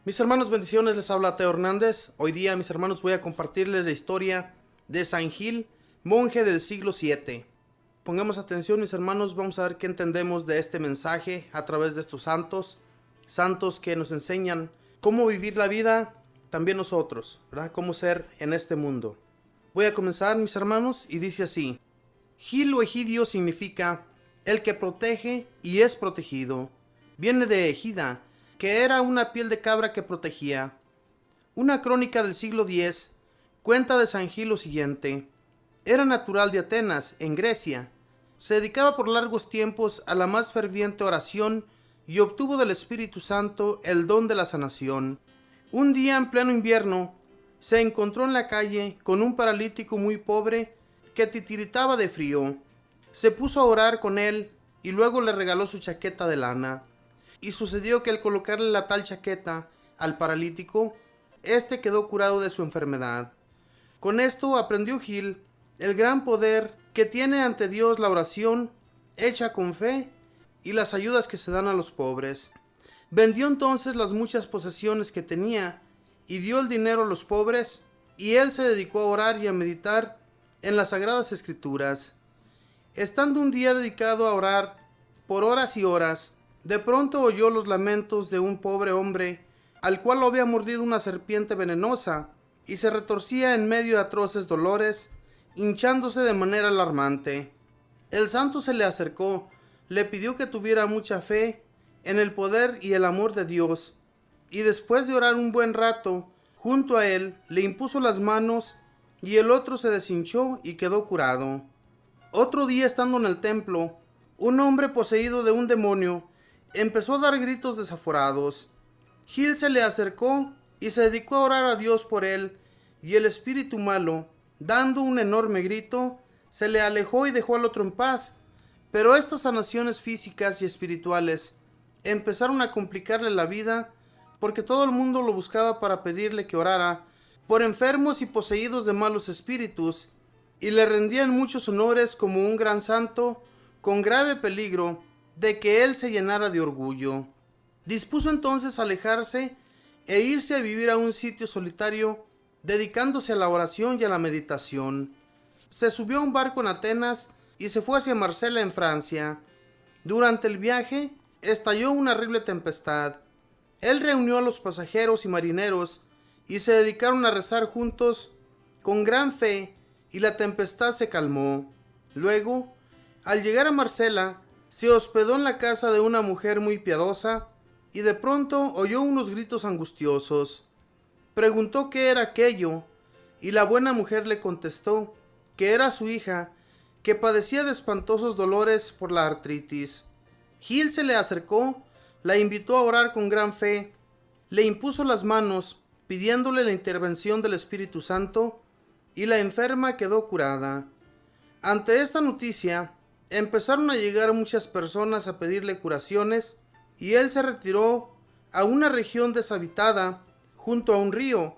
Mis hermanos, bendiciones, les habla Teo Hernández. Hoy día, mis hermanos, voy a compartirles la historia de San Gil, monje del siglo VII. Pongamos atención, mis hermanos, vamos a ver qué entendemos de este mensaje a través de estos santos que nos enseñan cómo vivir la vida, también nosotros, ¿verdad? Cómo ser en este mundo. Voy a comenzar, mis hermanos, y dice así: Gil o Egidio significa el que protege y es protegido. Viene de ejida, que era una piel de cabra que protegía. Una crónica del siglo X cuenta de San Gil lo siguiente: era natural de Atenas, en Grecia. Se dedicaba por largos tiempos a la más ferviente oración y obtuvo del Espíritu Santo el don de la sanación. Un día en pleno invierno, se encontró en la calle con un paralítico muy pobre que titiritaba de frío. Se puso a orar con él y luego le regaló su chaqueta de lana. Y sucedió que al colocarle la tal chaqueta al paralítico, éste quedó curado de su enfermedad. Con esto aprendió Gil el gran poder que tiene ante Dios la oración hecha con fe y las ayudas que se dan a los pobres. Vendió entonces las muchas posesiones que tenía y dio el dinero a los pobres, y él se dedicó a orar y a meditar en las sagradas escrituras. Estando un día dedicado a orar por horas y horas, de pronto oyó los lamentos de un pobre hombre al cual lo había mordido una serpiente venenosa y se retorcía en medio de atroces dolores, hinchándose de manera alarmante. El santo se le acercó, le pidió que tuviera mucha fe en el poder y el amor de Dios, y después de orar un buen rato, junto a él le impuso las manos y el otro se deshinchó y quedó curado. Otro día, estando en el templo, un hombre poseído de un demonio empezó a dar gritos desaforados. Gil se le acercó y se dedicó a orar a Dios por él, y el espíritu malo, dando un enorme grito, se le alejó y dejó al otro en paz. Pero estas sanaciones físicas y espirituales empezaron a complicarle la vida, porque todo el mundo lo buscaba para pedirle que orara por enfermos y poseídos de malos espíritus, y le rendían muchos honores como un gran santo, con grave peligro de que él se llenara de orgullo. Dispuso entonces alejarse e irse a vivir a un sitio solitario, dedicándose a la oración y a la meditación. Se subió a un barco en Atenas y se fue hacia Marsella, en Francia. Durante el viaje estalló una horrible tempestad. Él reunió a los pasajeros y marineros y se dedicaron a rezar juntos con gran fe, y la tempestad se calmó. Luego, al llegar a Marsella, se hospedó en la casa de una mujer muy piadosa y de pronto oyó unos gritos angustiosos. Preguntó qué era aquello, y la buena mujer le contestó que era su hija, que padecía de espantosos dolores por la artritis. Gil se le acercó, la invitó a orar con gran fe, le impuso las manos, pidiéndole la intervención del Espíritu Santo, y la enferma quedó curada. Ante esta noticia, empezaron a llegar muchas personas a pedirle curaciones, y él se retiró a una región deshabitada, junto a un río,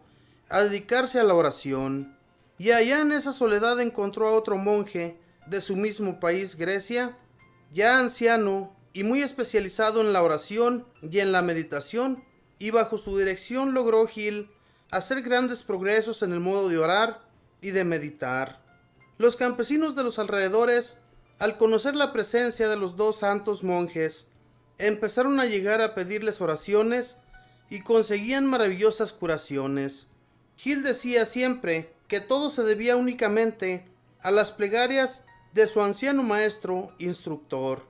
a dedicarse a la oración. Y allá en esa soledad encontró a otro monje de su mismo país, Grecia, ya anciano y muy especializado en la oración y en la meditación, y bajo su dirección logró Gil hacer grandes progresos en el modo de orar y de meditar. Los campesinos de los alrededores, al conocer la presencia de los dos santos monjes, empezaron a llegar a pedirles oraciones y conseguían maravillosas curaciones. Gil decía siempre que todo se debía únicamente a las plegarias de su anciano maestro instructor.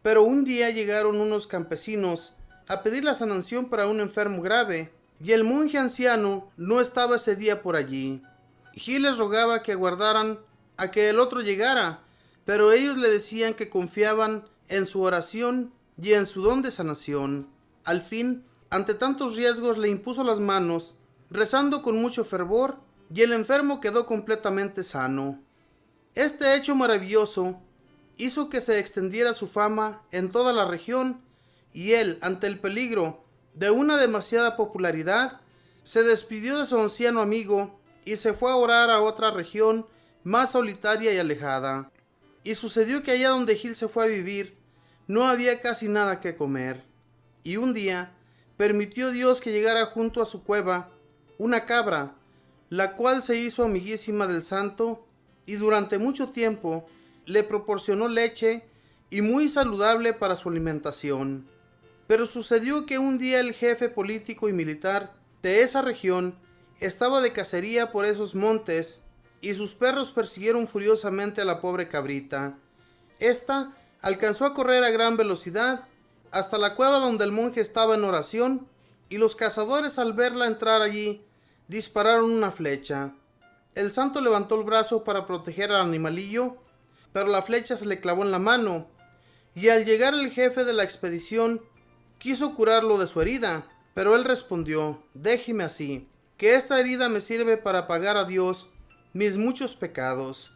Pero un día llegaron unos campesinos a pedir la sanación para un enfermo grave, y el monje anciano no estaba ese día por allí. Gil les rogaba que aguardaran a que el otro llegara, pero ellos le decían que confiaban en su oración y en su don de sanación. Al fin, ante tantos riesgos, le impuso las manos, rezando con mucho fervor, y el enfermo quedó completamente sano. Este hecho maravilloso hizo que se extendiera su fama en toda la región, y él, ante el peligro de una demasiada popularidad, se despidió de su anciano amigo y se fue a orar a otra región más solitaria y alejada. Y sucedió que allá donde Gil se fue a vivir, no había casi nada que comer. Y un día permitió Dios que llegara junto a su cueva una cabra, la cual se hizo amiguísima del santo y durante mucho tiempo le proporcionó leche y muy saludable para su alimentación. Pero sucedió que un día el jefe político y militar de esa región estaba de cacería por esos montes y sus perros persiguieron furiosamente a la pobre cabrita. Esta alcanzó a correr a gran velocidad hasta la cueva donde el monje estaba en oración, y los cazadores, al verla entrar allí, dispararon una flecha. El santo levantó el brazo para proteger al animalillo, pero la flecha se le clavó en la mano, y al llegar el jefe de la expedición quiso curarlo de su herida, pero él respondió: déjeme así, que esta herida me sirve para pagar a Dios mis muchos pecados.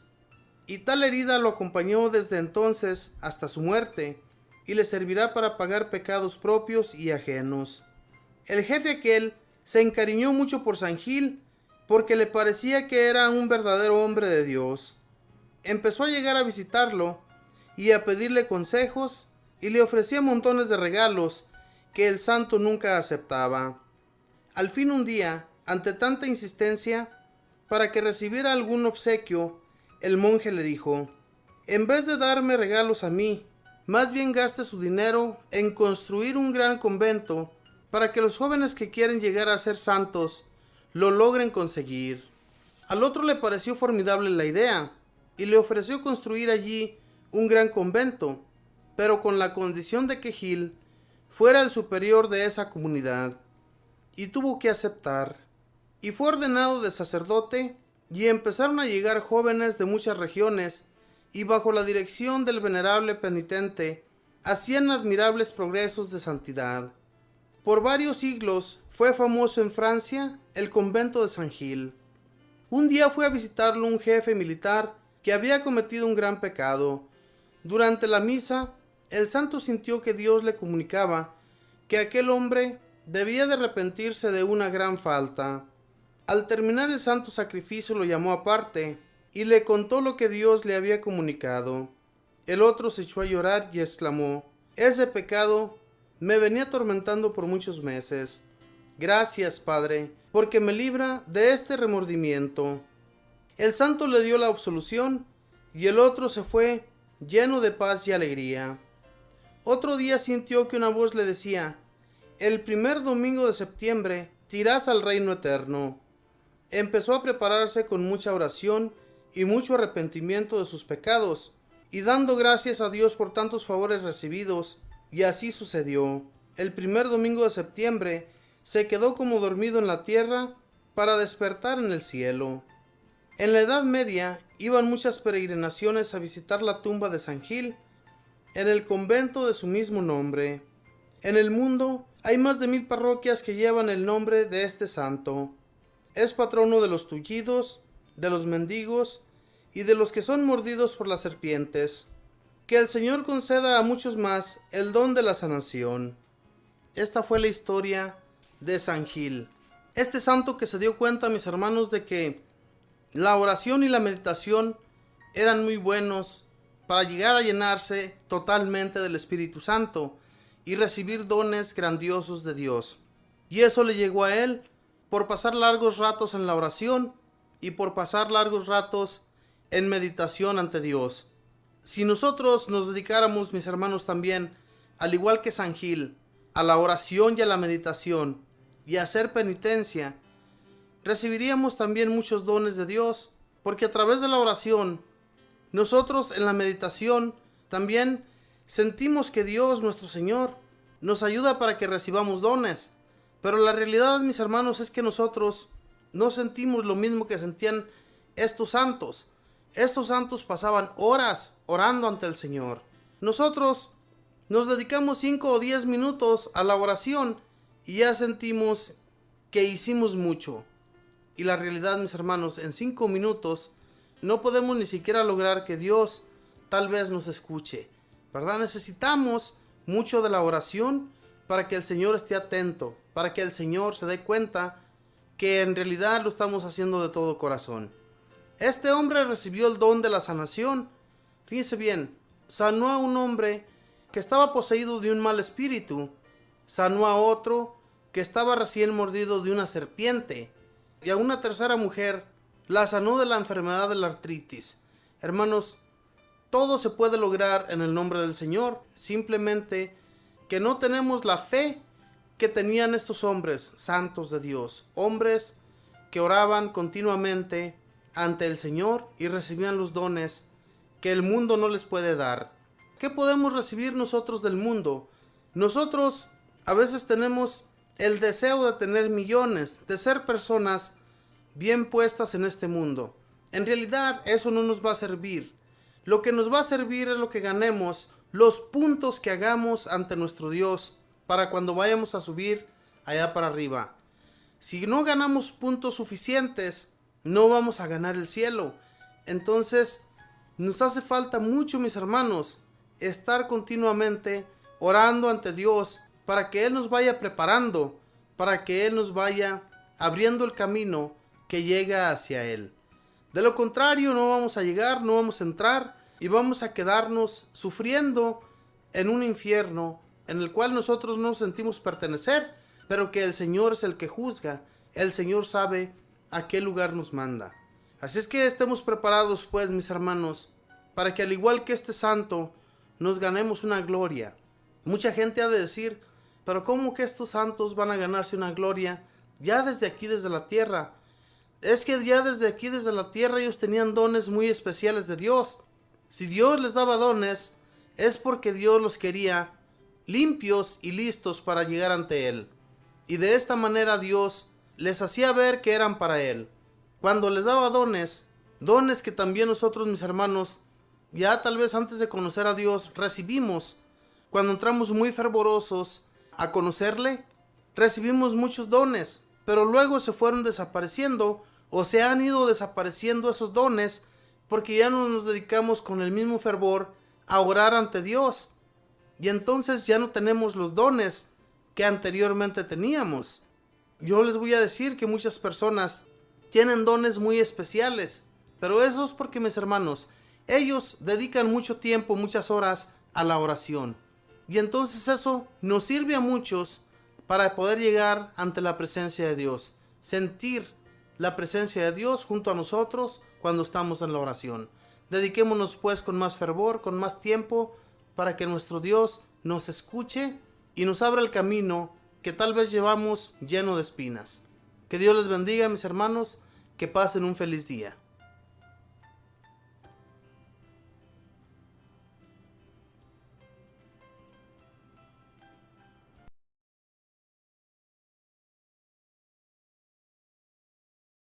Y tal herida lo acompañó desde entonces hasta su muerte, y le servirá para pagar pecados propios y ajenos. El jefe aquel se encariñó mucho por San Gil, porque le parecía que era un verdadero hombre de Dios. Empezó a llegar a visitarlo y a pedirle consejos, y le ofrecía montones de regalos que el santo nunca aceptaba. Al fin un día, ante tanta insistencia, para que recibiera algún obsequio, el monje le dijo: en vez de darme regalos a mí, más bien gaste su dinero en construir un gran convento para que los jóvenes que quieren llegar a ser santos lo logren conseguir. Al otro le pareció formidable la idea y le ofreció construir allí un gran convento, pero con la condición de que Gil fuera el superior de esa comunidad, y tuvo que aceptar, y fue ordenado de sacerdote, y empezaron a llegar jóvenes de muchas regiones, y bajo la dirección del venerable penitente hacían admirables progresos de santidad. Por varios siglos fue famoso en Francia el convento de San Gil. Un día fue a visitarlo un jefe militar que había cometido un gran pecado. Durante la misa, el santo sintió que Dios le comunicaba que aquel hombre debía de arrepentirse de una gran falta. Al terminar el santo sacrificio lo llamó aparte y le contó lo que Dios le había comunicado. El otro se echó a llorar y exclamó: ese pecado me venía atormentando por muchos meses. Gracias, Padre, porque me libra de este remordimiento. El santo le dio la absolución y el otro se fue lleno de paz y alegría. Otro día sintió que una voz le decía: el primer domingo de septiembre te irás al reino eterno. Empezó a prepararse con mucha oración y mucho arrepentimiento de sus pecados, y dando gracias a Dios por tantos favores recibidos, y así sucedió. El primer domingo de septiembre se quedó como dormido en la tierra para despertar en el cielo. En la Edad Media iban muchas peregrinaciones a visitar la tumba de San Gil, en el convento de su mismo nombre. En el mundo hay más de 1000 parroquias que llevan el nombre de este santo. Es patrono de los tullidos, de los mendigos y de los que son mordidos por las serpientes. Que el Señor conceda a muchos más el don de la sanación. Esta fue la historia de San Gil. Este santo que se dio cuenta, mis hermanos, de que la oración y la meditación eran muy buenos para llegar a llenarse totalmente del Espíritu Santo y recibir dones grandiosos de Dios. Y eso le llegó a él por pasar largos ratos en la oración y por pasar largos ratos en meditación ante Dios. Si nosotros nos dedicáramos, mis hermanos, también, al igual que San Gil, a la oración y a la meditación y a hacer penitencia, recibiríamos también muchos dones de Dios, porque a través de la oración, nosotros en la meditación también sentimos que Dios, nuestro Señor, nos ayuda para que recibamos dones. Pero la realidad, mis hermanos, es que nosotros no sentimos lo mismo que sentían estos santos. Estos santos pasaban horas orando ante el Señor. Nosotros nos dedicamos 5 o 10 minutos a la oración y ya sentimos que hicimos mucho. Y la realidad, mis hermanos, en 5 minutos no podemos ni siquiera lograr que Dios tal vez nos escuche, ¿verdad? Necesitamos mucho de la oración para que el Señor esté atento, para que el Señor se dé cuenta que en realidad lo estamos haciendo de todo corazón. Este hombre recibió el don de la sanación. Fíjense bien, sanó a un hombre que estaba poseído de un mal espíritu, sanó a otro que estaba recién mordido de una serpiente. Y a una tercera mujer la sanó de la enfermedad de la artritis. Hermanos, todo se puede lograr en el nombre del Señor, simplemente que no tenemos la fe que tenían estos hombres santos de Dios, hombres que oraban continuamente ante el Señor y recibían los dones que el mundo no les puede dar. ¿Qué podemos recibir nosotros del mundo? Nosotros a veces tenemos el deseo de tener millones, de ser personas bien puestas en este mundo. En realidad eso no nos va a servir. Lo que nos va a servir es lo que ganemos, los puntos que hagamos ante nuestro Dios para cuando vayamos a subir allá para arriba. Si no ganamos puntos suficientes, no vamos a ganar el cielo. Entonces, nos hace falta mucho, mis hermanos, estar continuamente orando ante Dios para que Él nos vaya preparando, para que Él nos vaya abriendo el camino que llega hacia Él. De lo contrario, no vamos a llegar, no vamos a entrar y vamos a quedarnos sufriendo en un infierno en el cual nosotros no nos sentimos pertenecer, pero que el Señor es el que juzga. El Señor sabe a qué lugar nos manda. Así es que estemos preparados, pues, mis hermanos, para que al igual que este santo, nos ganemos una gloria. Mucha gente ha de decir, pero ¿cómo que estos santos van a ganarse una gloria ya desde aquí, desde la tierra? Es que ya desde aquí, desde la tierra, ellos tenían dones muy especiales de Dios. Si Dios les daba dones, es porque Dios los quería limpios y listos para llegar ante Él. Y de esta manera Dios les hacía ver que eran para Él. Cuando les daba dones que también nosotros, mis hermanos, ya tal vez antes de conocer a Dios, recibimos. Cuando entramos muy fervorosos a conocerle, recibimos muchos dones, pero luego se fueron desapareciendo o se han ido desapareciendo esos dones porque ya no nos dedicamos con el mismo fervor a orar ante Dios. Y entonces ya no tenemos los dones que anteriormente teníamos. Yo les voy a decir que muchas personas tienen dones muy especiales, pero eso es porque, mis hermanos, ellos dedican mucho tiempo, muchas horas a la oración. Y entonces eso nos sirve a muchos para poder llegar ante la presencia de Dios, sentir la presencia de Dios junto a nosotros cuando estamos en la oración. Dediquémonos pues con más fervor, con más tiempo, para que nuestro Dios nos escuche y nos abra el camino que tal vez llevamos lleno de espinas. Que Dios les bendiga, mis hermanos, que pasen un feliz día.